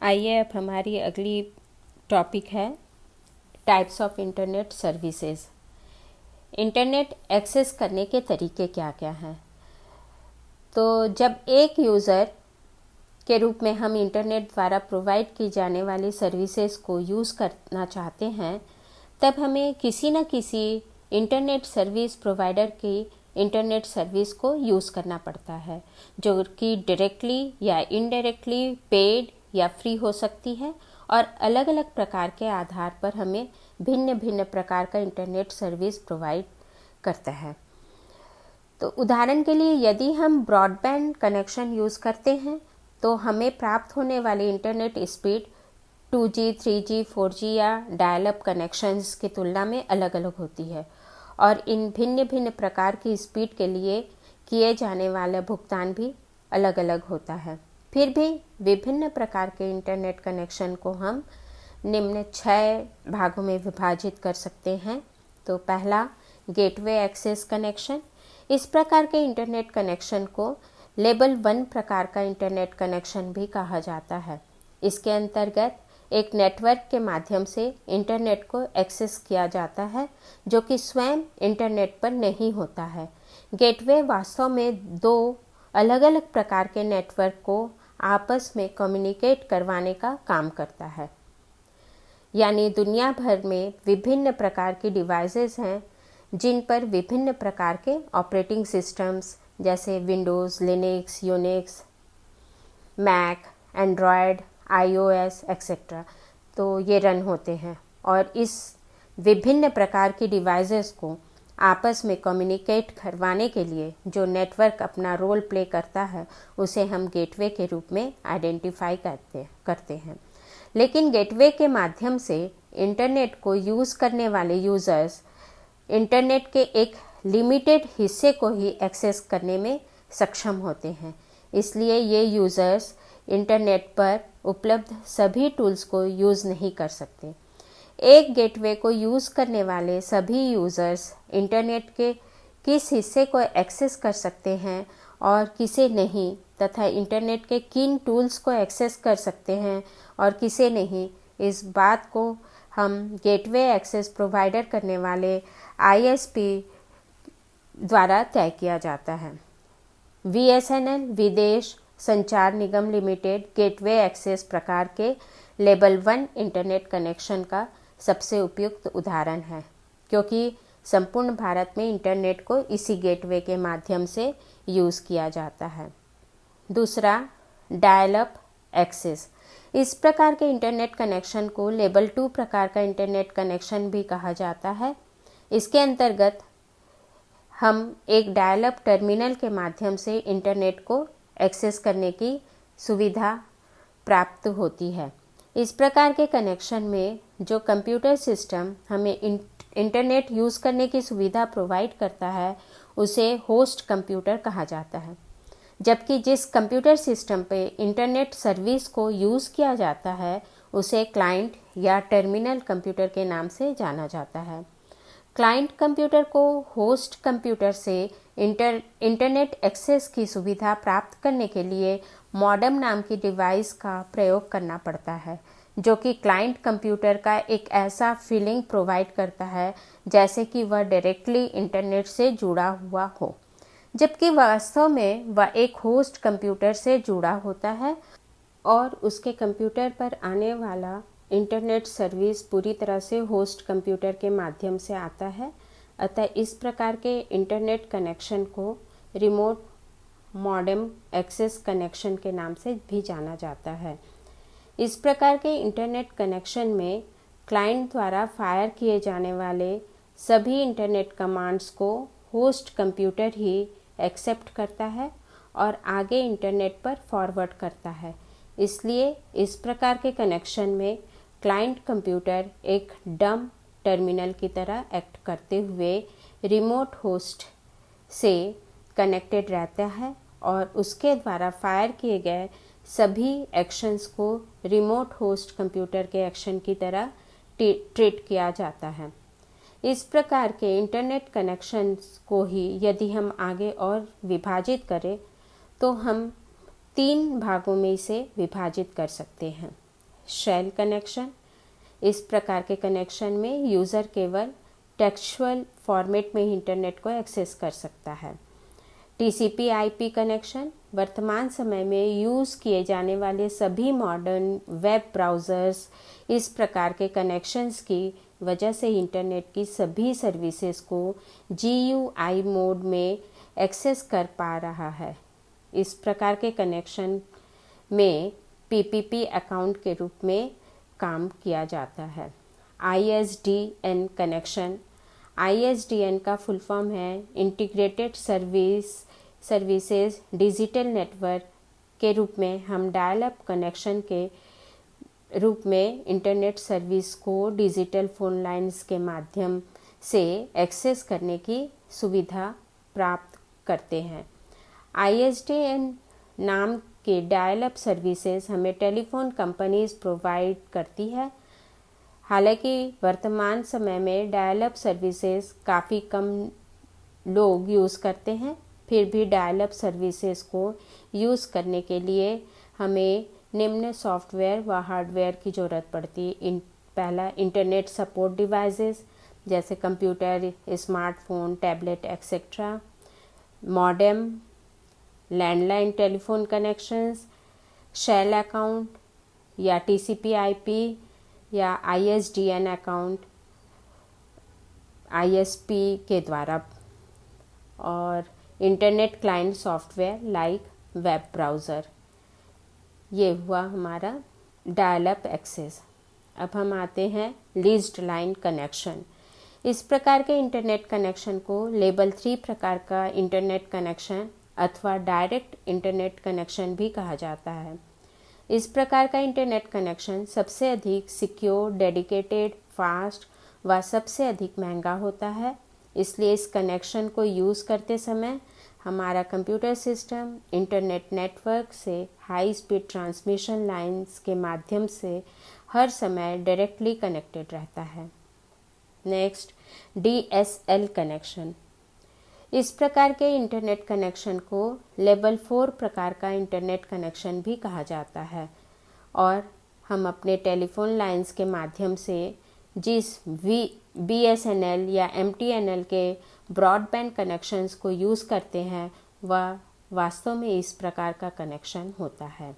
आइए अब हमारी अगली टॉपिक है types of internet services. Internet access करने के तरीके क्या क्या हैं। तो जब एक यूज़र के रूप में हम इंटरनेट द्वारा प्रोवाइड की जाने वाली सर्विसेज को यूज़ करना चाहते हैं, तब हमें किसी न किसी इंटरनेट सर्विस प्रोवाइडर की इंटरनेट सर्विस को यूज़ करना पड़ता है, जो कि डायरेक्टली या इनडायरेक्टली पेड या फ्री हो सकती है और अलग अलग प्रकार के आधार पर हमें भिन्न भिन्न प्रकार का इंटरनेट सर्विस प्रोवाइड करता है। तो उदाहरण के लिए यदि हम ब्रॉडबैंड कनेक्शन यूज़ करते हैं तो हमें प्राप्त होने वाली internet speed 2G, 3G, 4G या डायल अप कनेक्शंस की तुलना में अलग अलग होती है और इन भिन्न भिन्न प्रकार की स्पीड के लिए किए जाने वाला भुगतान भी अलग अलग होता है। फिर भी विभिन्न प्रकार के इंटरनेट कनेक्शन को हम निम्न 6 भागों में विभाजित कर सकते हैं। तो पहला, गेटवे एक्सेस कनेक्शन। इस प्रकार के इंटरनेट कनेक्शन को लेवल 1 प्रकार का इंटरनेट कनेक्शन भी कहा जाता है। इसके अंतर्गत एक नेटवर्क के माध्यम से इंटरनेट को एक्सेस किया जाता है, जो कि स्वयं इंटरनेट पर नहीं होता है। गेटवे वास्तव में 2 अलग अलग प्रकार के नेटवर्क को आपस में कम्युनिकेट करवाने का काम करता है। यानी दुनिया भर में विभिन्न प्रकार की डिवाइसेस हैं जिन पर विभिन्न प्रकार के ऑपरेटिंग सिस्टम्स जैसे Windows, Linux, Unix, Mac, Android, iOS etcetera तो ये रन होते हैं और इस विभिन्न प्रकार की डिवाइसेस को आपस में कम्युनिकेट करवाने के लिए जो नेटवर्क अपना रोल प्ले करता है उसे हम गेटवे के रूप में आइडेंटिफाई करते हैं। लेकिन गेटवे के माध्यम से इंटरनेट को यूज़ करने वाले यूज़र्स इंटरनेट के एक लिमिटेड हिस्से को ही एक्सेस करने में सक्षम होते हैं। इसलिए ये यूज़र्स इंटरनेट पर उपलब्ध सभी टूल्स को यूज़ नहीं कर सकते। एक गेटवे को यूज़ करने वाले सभी यूज़र्स इंटरनेट के किस हिस्से को एक्सेस कर सकते हैं और किसे नहीं, तथा इंटरनेट के किन टूल्स को एक्सेस कर सकते हैं और किसे नहीं, इस बात को हम गेटवे एक्सेस प्रोवाइडर करने वाले ISP द्वारा तय किया जाता है। VSNL विदेश संचार निगम लिमिटेड गेटवे एक्सेस प्रकार के लेवल 1 इंटरनेट कनेक्शन का सबसे उपयुक्त उदाहरण है, क्योंकि संपूर्ण भारत में इंटरनेट को इसी गेटवे के माध्यम से यूज़ किया जाता है। दूसरा, डायल अप एक्सेस। इस प्रकार के इंटरनेट कनेक्शन को लेवल 2 प्रकार का इंटरनेट कनेक्शन भी कहा जाता है। इसके अंतर्गत हम एक डायल अप टर्मिनल के माध्यम से इंटरनेट को एक्सेस करने की सुविधा प्राप्त होती है। इस प्रकार के कनेक्शन में जो कंप्यूटर सिस्टम हमें इंटरनेट यूज़ करने की सुविधा प्रोवाइड करता है उसे होस्ट कंप्यूटर कहा जाता है, जबकि जिस कंप्यूटर सिस्टम पे इंटरनेट सर्विस को यूज़ किया जाता है उसे क्लाइंट या टर्मिनल कंप्यूटर के नाम से जाना जाता है। क्लाइंट कंप्यूटर को होस्ट कंप्यूटर से इंटरनेट एक्सेस की सुविधा प्राप्त करने के लिए मॉडेम नाम की डिवाइस का प्रयोग करना पड़ता है, जो कि क्लाइंट कंप्यूटर का एक ऐसा फीलिंग प्रोवाइड करता है जैसे कि वह डायरेक्टली इंटरनेट से जुड़ा हुआ हो, जबकि वास्तव में वह एक होस्ट कंप्यूटर से जुड़ा होता है और उसके कंप्यूटर पर आने वाला इंटरनेट सर्विस पूरी तरह से होस्ट कंप्यूटर के माध्यम से आता है। अतः इस प्रकार के इंटरनेट कनेक्शन को रिमोट मॉडेम एक्सेस कनेक्शन के नाम से भी जाना जाता है। इस प्रकार के इंटरनेट कनेक्शन में क्लाइंट द्वारा फायर किए जाने वाले सभी इंटरनेट कमांड्स को होस्ट कंप्यूटर ही एक्सेप्ट करता है और आगे इंटरनेट पर फॉरवर्ड करता है। इसलिए इस प्रकार के कनेक्शन में क्लाइंट कंप्यूटर एक डम टर्मिनल की तरह एक्ट करते हुए रिमोट होस्ट से कनेक्टेड रहता है और उसके द्वारा फायर किए गए सभी एक्शंस को रिमोट होस्ट कंप्यूटर के एक्शन की तरह ट्रीट किया जाता है। इस प्रकार के इंटरनेट कनेक्शंस को ही यदि हम आगे और विभाजित करें तो हम 3 भागों में इसे विभाजित कर सकते हैं। Shell connection. इस प्रकार के कनेक्शन में यूज़र केवल टेक्सचुअल फॉर्मेट में इंटरनेट को एक्सेस कर सकता है। TCP/IP कनेक्शन वर्तमान समय में यूज़ किए जाने वाले सभी मॉडर्न वेब ब्राउज़र्स इस प्रकार के कनेक्शंस की वजह से इंटरनेट की सभी सर्विसेज को GUI मोड में एक्सेस कर पा रहा है। इस प्रकार के कनेक्शन में PPP अकाउंट के रूप में काम किया जाता है। ISDN कनेक्शन, ISDN का फुल फॉर्म है इंटीग्रेटेड सर्विसेज डिजिटल नेटवर्क के रूप में हम डायल अप कनेक्शन के रूप में इंटरनेट सर्विस को डिजिटल फ़ोन लाइन्स के माध्यम से एक्सेस करने की सुविधा प्राप्त करते हैं। ISDN नाम के डायल अप सर्विसेज हमें टेलीफोन कंपनीज प्रोवाइड करती है। हालांकि वर्तमान समय में डायल अप सर्विसेज काफ़ी कम लोग यूज़ करते हैं, फिर भी डायल अप सर्विसेज को यूज़ करने के लिए हमें निम्न सॉफ्टवेयर व हार्डवेयर की ज़रूरत पड़ती है। पहला, इंटरनेट सपोर्ट डिवाइसेस जैसे computer, smartphone, tablet etcetera, modem, landline telephone connections, shell account या TCP/IP या ISDN अकाउंट ISP के द्वारा, और internet client software like web browser. ये हुआ हमारा डायल अप एक्सेस। अब हम आते हैं लीज्ड लाइन कनेक्शन। इस प्रकार के इंटरनेट कनेक्शन को लेवल 3 प्रकार का इंटरनेट कनेक्शन अथवा डायरेक्ट इंटरनेट कनेक्शन भी कहा जाता है। इस प्रकार का इंटरनेट कनेक्शन सबसे अधिक सिक्योर, डेडिकेटेड, फास्ट व सबसे अधिक महंगा होता है। इसलिए इस कनेक्शन को यूज़ करते समय हमारा कंप्यूटर सिस्टम इंटरनेट नेटवर्क से हाई स्पीड ट्रांसमिशन लाइंस के माध्यम से हर समय डायरेक्टली कनेक्टेड रहता है। Next, DSL connection. इस प्रकार के इंटरनेट कनेक्शन को लेवल 4 प्रकार का इंटरनेट कनेक्शन भी कहा जाता है, और हम अपने टेलीफोन लाइंस के माध्यम से जिस BSNL या MTNL के ब्रॉडबैंड कनेक्शंस को यूज़ करते हैं वह वास्तव में इस प्रकार का कनेक्शन होता है।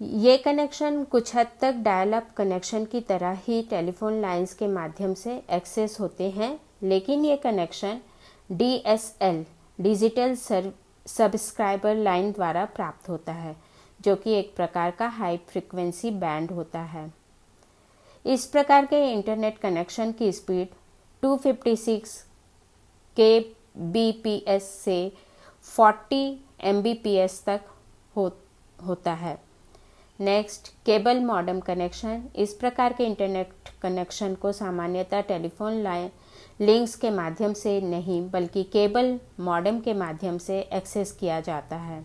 ये कनेक्शन कुछ हद तक डायल अप कनेक्शन की तरह ही टेलीफोन लाइंस के माध्यम से एक्सेस होते हैं, लेकिन ये connection DSL digital subscriber line द्वारा प्राप्त होता है, जो कि एक प्रकार का हाई फ्रीक्वेंसी बैंड होता है। इस प्रकार के इंटरनेट कनेक्शन की स्पीड 256 kbps से 40 mbps तक होता है। Next, cable modem connection. इस प्रकार के इंटरनेट कनेक्शन को सामान्यतः टेलीफोन लिंक्स के माध्यम से नहीं बल्कि केबल मॉडेम के माध्यम से एक्सेस किया जाता है।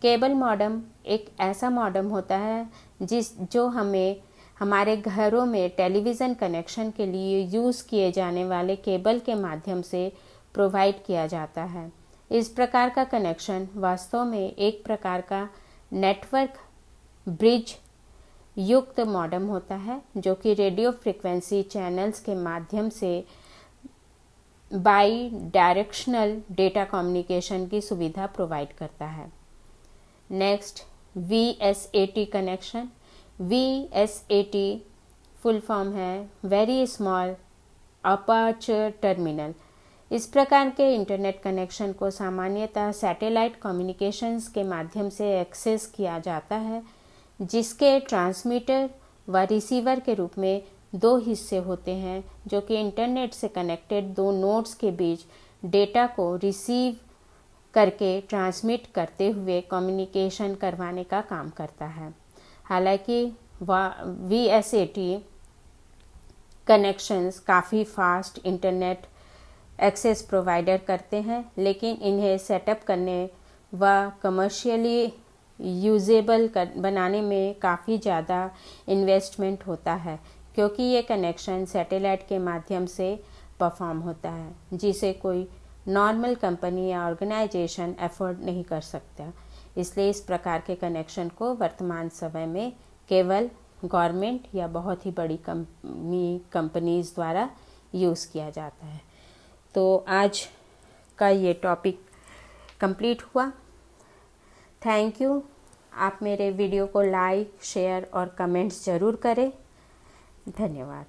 केबल मॉडेम एक ऐसा मॉडेम होता है जो हमें हमारे घरों में टेलीविज़न कनेक्शन के लिए यूज़ किए जाने वाले केबल के माध्यम से प्रोवाइड किया जाता है। इस प्रकार का कनेक्शन वास्तव में एक प्रकार का नेटवर्क ब्रिज युक्त मॉडेम होता है, जो कि रेडियो फ्रिक्वेंसी चैनल्स के माध्यम से बाई डायरेक्शनल डेटा कम्युनिकेशन की सुविधा प्रोवाइड करता है। Next, VSAT connection. VSAT full form है वेरी स्मॉल अपर्चर टर्मिनल। इस प्रकार के इंटरनेट कनेक्शन को सामान्यतः सैटेलाइट कम्युनिकेशंस के माध्यम से एक्सेस किया जाता है, जिसके ट्रांसमीटर व रिसीवर के रूप में 2 हिस्से होते हैं, जो कि इंटरनेट से कनेक्टेड 2 नोड्स के बीच डेटा को रिसीव करके ट्रांसमिट करते हुए कम्युनिकेशन करवाने का काम करता है। हालांकि VSAT कनेक्शंस काफ़ी फास्ट इंटरनेट एक्सेस प्रोवाइडर करते हैं, लेकिन इन्हें सेटअप करने व कमर्शियली यूजेबल बनाने में काफ़ी ज़्यादा इन्वेस्टमेंट होता है, क्योंकि ये कनेक्शन सैटेलाइट के माध्यम से परफॉर्म होता है, जिसे कोई नॉर्मल कंपनी या ऑर्गेनाइजेशन अफोर्ड नहीं कर सकता। इसलिए इस प्रकार के कनेक्शन को वर्तमान समय में केवल गवर्नमेंट या बहुत ही बड़ी कंपनीज द्वारा यूज़ किया जाता है। तो आज का ये टॉपिक कंप्लीट हुआ। Thank you. आप मेरे वीडियो को लाइक, शेयर और कमेंट्स ज़रूर करें। धन्यवाद।